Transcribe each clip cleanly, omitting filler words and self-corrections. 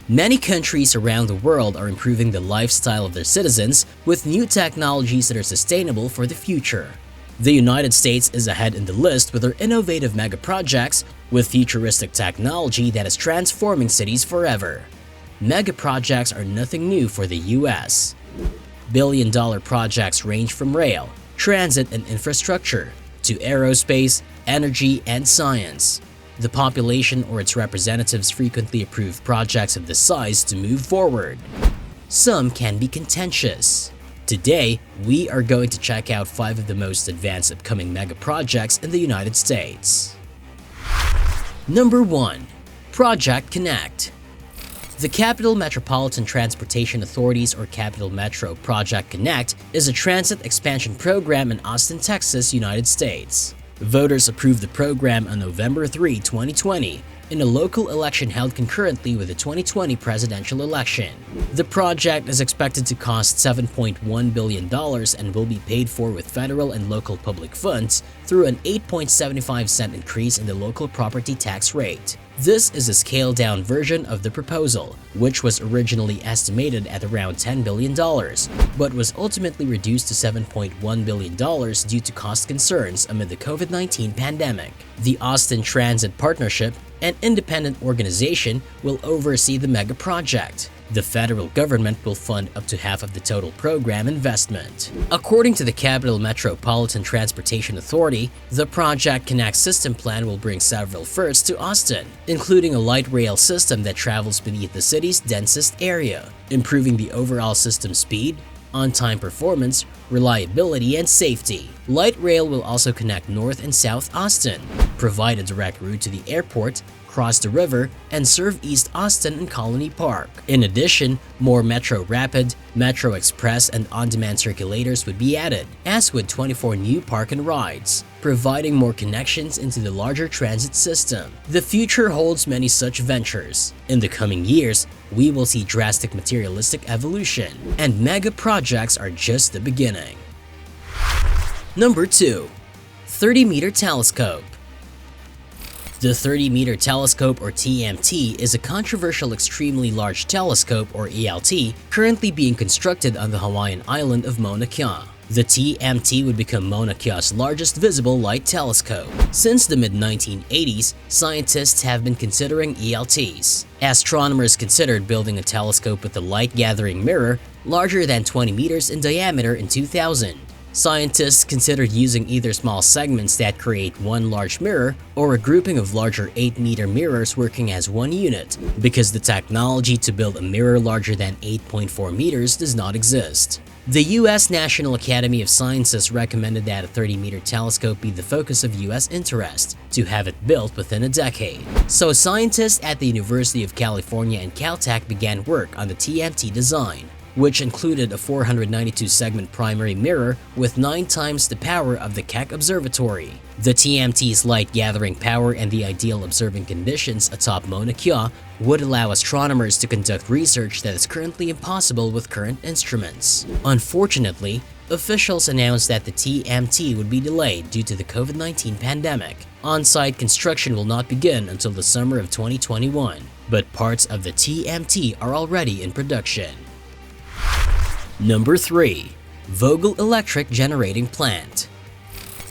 Many countries around the world are improving the lifestyle of their citizens with new technologies that are sustainable for the future. The United States is ahead in the list with their innovative megaprojects with futuristic technology that is transforming cities forever. Megaprojects are nothing new for the US. Billion-dollar projects range from rail, transit and infrastructure to aerospace, energy, and science. The population or its representatives frequently approve projects of this size to move forward. Some can be contentious. Today, we are going to check out 5 of the most advanced upcoming megaprojects in the United States. Number 1. Project Connect. The Capital Metropolitan Transportation Authority's or Capital Metro Project Connect is a transit expansion program in Austin, Texas, United States. Voters approved the program on November 3, 2020, in a local election held concurrently with the 2020 presidential election. The project is expected to cost $7.1 billion and will be paid for with federal and local public funds through an 8.75-cent increase in the local property tax rate. This is a scaled-down version of the proposal, which was originally estimated at around $10 billion, but was ultimately reduced to $7.1 billion due to cost concerns amid the COVID-19 pandemic. The Austin Transit Partnership, an independent organization, will oversee the mega project. The federal government will fund up to half of the total program investment. According to the Capital Metropolitan Transportation Authority, the Project Connect system plan will bring several firsts to Austin, including a light rail system that travels beneath the city's densest area, improving the overall system speed, on-time performance, reliability, and safety. Light rail will also connect North and South Austin, provide a direct route to the airport, cross the river, and serve East Austin and Colony Park. In addition, more Metro Rapid, Metro Express, and on-demand circulators would be added, as would 24 new park and rides, providing more connections into the larger transit system. The future holds many such ventures. In the coming years, we will see drastic materialistic evolution, and mega projects are just the beginning. Number 2. 30-meter telescope. The 30-meter telescope, or TMT, is a controversial extremely large telescope, or ELT, currently being constructed on the Hawaiian island of Mauna Kea. The TMT would become Mauna Kea's largest visible light telescope. Since the mid-1980s, scientists have been considering ELTs. Astronomers considered building a telescope with a light-gathering mirror larger than 20 meters in diameter in 2000. Scientists considered using either small segments that create one large mirror or a grouping of larger 8-meter mirrors working as one unit, because the technology to build a mirror larger than 8.4 meters does not exist. The U.S. National Academy of Sciences recommended that a 30-meter telescope be the focus of U.S. interest, to have it built within a decade. So scientists at the University of California and Caltech began work on the TMT design, which included a 492-segment primary mirror with 9 times the power of the Keck Observatory. The TMT's light-gathering power and the ideal observing conditions atop Mauna Kea would allow astronomers to conduct research that is currently impossible with current instruments. Unfortunately, officials announced that the TMT would be delayed due to the COVID-19 pandemic. On-site construction will not begin until the summer of 2021, but parts of the TMT are already in production. Number 3. Vogtle Electric Generating Plant.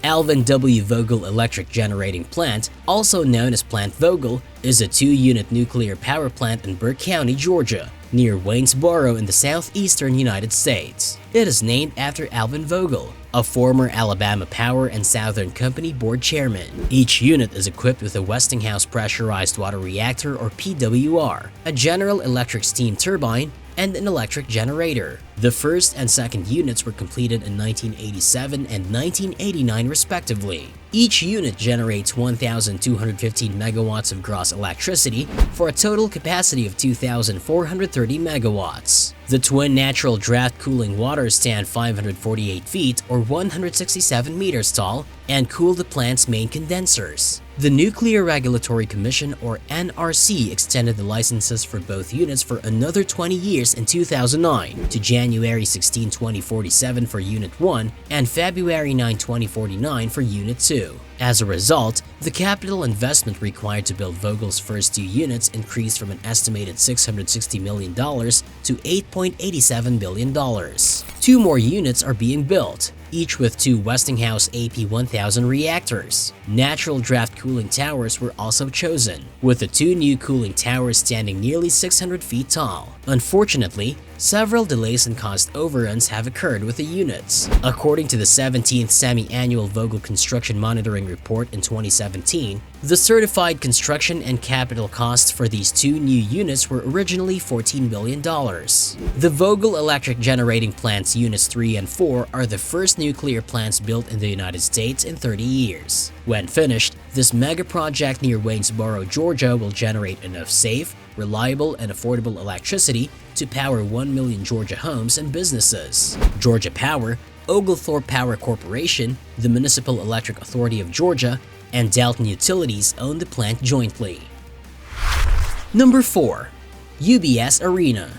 Alvin W. Vogtle Electric Generating Plant, also known as Plant Vogtle, is a 2-unit nuclear power plant in Burke County, Georgia, near Waynesboro in the southeastern United States. It is named after Alvin Vogtle, a former Alabama Power and Southern Company board chairman. Each unit is equipped with a Westinghouse Pressurized Water Reactor, or PWR, a General Electric steam turbine, and an electric generator. The first and second units were completed in 1987 and 1989 respectively. Each unit generates 1,215 megawatts of gross electricity for a total capacity of 2,430 megawatts. The twin natural draft cooling waters stand 548 feet or 167 meters tall and cool the plant's main condensers. The Nuclear Regulatory Commission, or NRC, extended the licenses for both units for another 20 years in 2009 to January 16, 2047 for Unit 1 and February 9, 2049 for Unit 2. As a result, the capital investment required to build VOGTLE's first 2 units increased from an estimated $660 million to $8.87 billion. 2 more units are being built, each with 2 Westinghouse AP1000 reactors. Natural draft cooling towers were also chosen, with the 2 new cooling towers standing nearly 600 feet tall. Unfortunately, several delays and cost overruns have occurred with the units. According to the 17th Semi-Annual VOGTLE Construction Monitoring Report in 2017, the certified construction and capital costs for these 2 new units were originally $14 billion. The VOGTLE Electric Generating Plants Units 3 and 4 are the first nuclear plants built in the United States in 30 years. When finished, this mega project near Waynesboro, Georgia will generate enough safe, reliable, and affordable electricity to power 1 million Georgia homes and businesses. Georgia Power, Oglethorpe Power Corporation, the Municipal Electric Authority of Georgia, and Dalton Utilities own the plant jointly. Number 4. UBS Arena.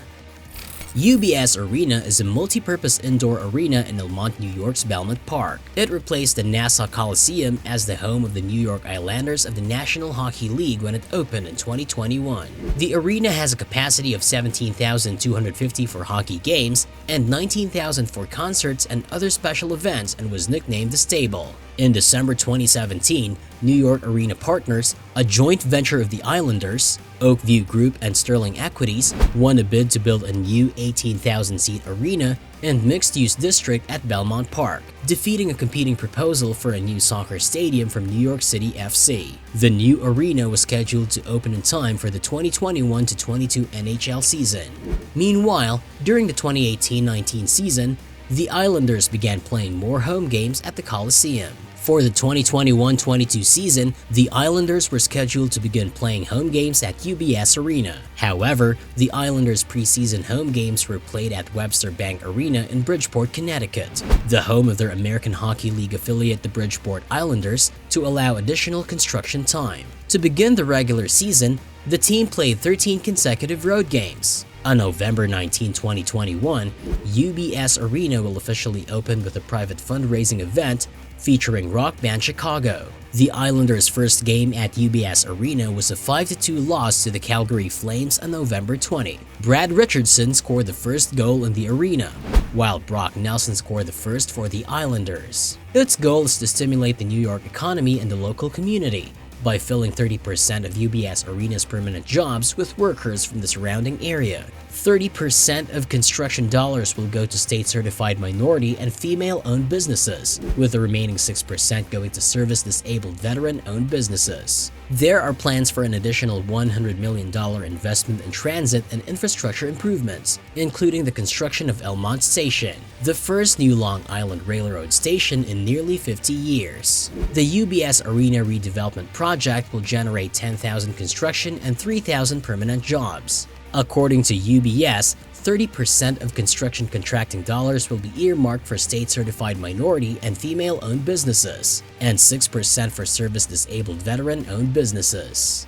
UBS Arena is a multi-purpose indoor arena in Elmont, New York's Belmont Park. It replaced the Nassau Coliseum as the home of the New York Islanders of the National Hockey League when it opened in 2021. The arena has a capacity of 17,250 for hockey games and 19,000 for concerts and other special events and was nicknamed the Stable. In December 2017, New York Arena Partners, a joint venture of the Islanders, Oakview Group, and Sterling Equities, won a bid to build a new 18,000-seat arena and mixed-use district at Belmont Park, defeating a competing proposal for a new soccer stadium from New York City FC. The new arena was scheduled to open in time for the 2021-22 NHL season. Meanwhile, during the 2018-19 season, the Islanders began playing more home games at the Coliseum. For the 2021-22 season, the Islanders were scheduled to begin playing home games at UBS Arena. However, the Islanders' preseason home games were played at Webster Bank Arena in Bridgeport, Connecticut, the home of their American Hockey League affiliate, the Bridgeport Islanders, to allow additional construction time. To begin the regular season, the team played 13 consecutive road games. On November 19, 2021, UBS Arena will officially open with a private fundraising event featuring rock band Chicago. The Islanders' first game at UBS Arena was a 5-2 loss to the Calgary Flames on November 20. Brad Richardson scored the first goal in the arena, while Brock Nelson scored the first for the Islanders. Its goal is to stimulate the New York economy and the local community by filling 30% of UBS Arena's permanent jobs with workers from the surrounding area. 30% of construction dollars will go to state-certified minority and female-owned businesses, with the remaining 6% going to service-disabled veteran-owned businesses. There are plans for an additional $100 million investment in transit and infrastructure improvements, including the construction of Elmont Station, the first new Long Island Railroad station in nearly 50 years. The UBS Arena redevelopment project will generate 10,000 construction and 3,000 permanent jobs. According to UBS, 30% of construction contracting dollars will be earmarked for state-certified minority and female-owned businesses, and 6% for service-disabled veteran-owned businesses.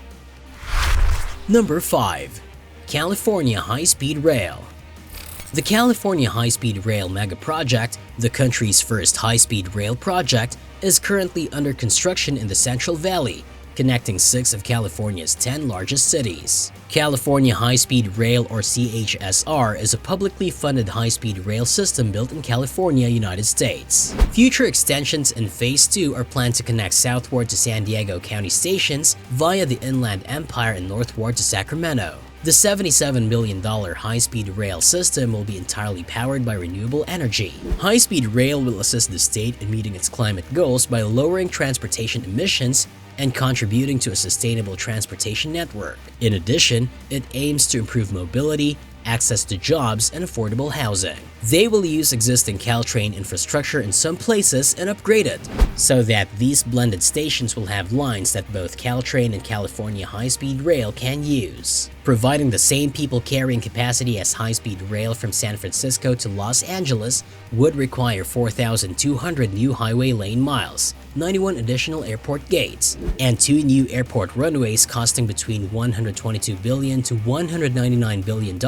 Number 5. California High-Speed Rail. The California High-Speed Rail Megaproject, the country's first high-speed rail project, is currently under construction in the Central Valley, connecting 6 of California's 10 largest cities. California High-Speed Rail, or CHSR, is a publicly funded high-speed rail system built in California, United States. Future extensions in Phase 2 are planned to connect southward to San Diego County stations via the Inland Empire and northward to Sacramento. The $77 million high-speed rail system will be entirely powered by renewable energy. High-speed rail will assist the state in meeting its climate goals by lowering transportation emissions and contributing to a sustainable transportation network. In addition, it aims to improve mobility, access to jobs, and affordable housing. They will use existing Caltrain infrastructure in some places and upgrade it, so that these blended stations will have lines that both Caltrain and California high-speed rail can use, providing the same people carrying capacity as high-speed rail from San Francisco to Los Angeles would require 4,200 new highway lane miles, 91 additional airport gates, and 2 new airport runways costing between $122 billion to $199 billion,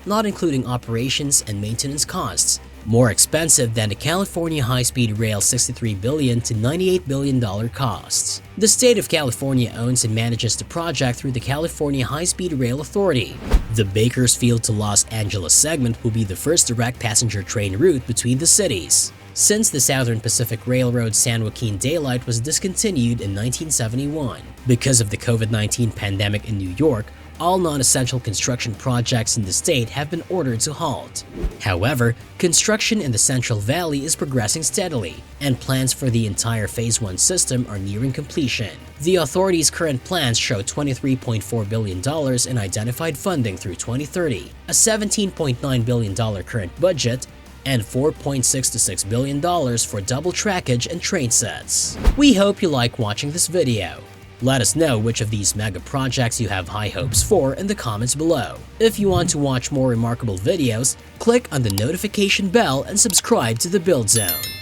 not including operations and maintenance costs, more expensive than the California high-speed rail $63 billion to $98 billion costs. The state of California owns and manages the project through the California High-Speed Rail Authority. The Bakersfield to Los Angeles segment will be the first direct passenger train route between the cities, since the Southern Pacific Railroad San Joaquin Daylight was discontinued in 1971. Because of the COVID-19 pandemic in New York, all non-essential construction projects in the state have been ordered to halt. However, construction in the Central Valley is progressing steadily, and plans for the entire Phase 1 system are nearing completion. The authority's current plans show $23.4 billion in identified funding through 2030, a $17.9 billion current budget, and $4.66 billion for double trackage and train sets. We hope you like watching this video. Let us know which of these mega projects you have high hopes for in the comments below. If you want to watch more remarkable videos, click on the notification bell and subscribe to the Build Zone.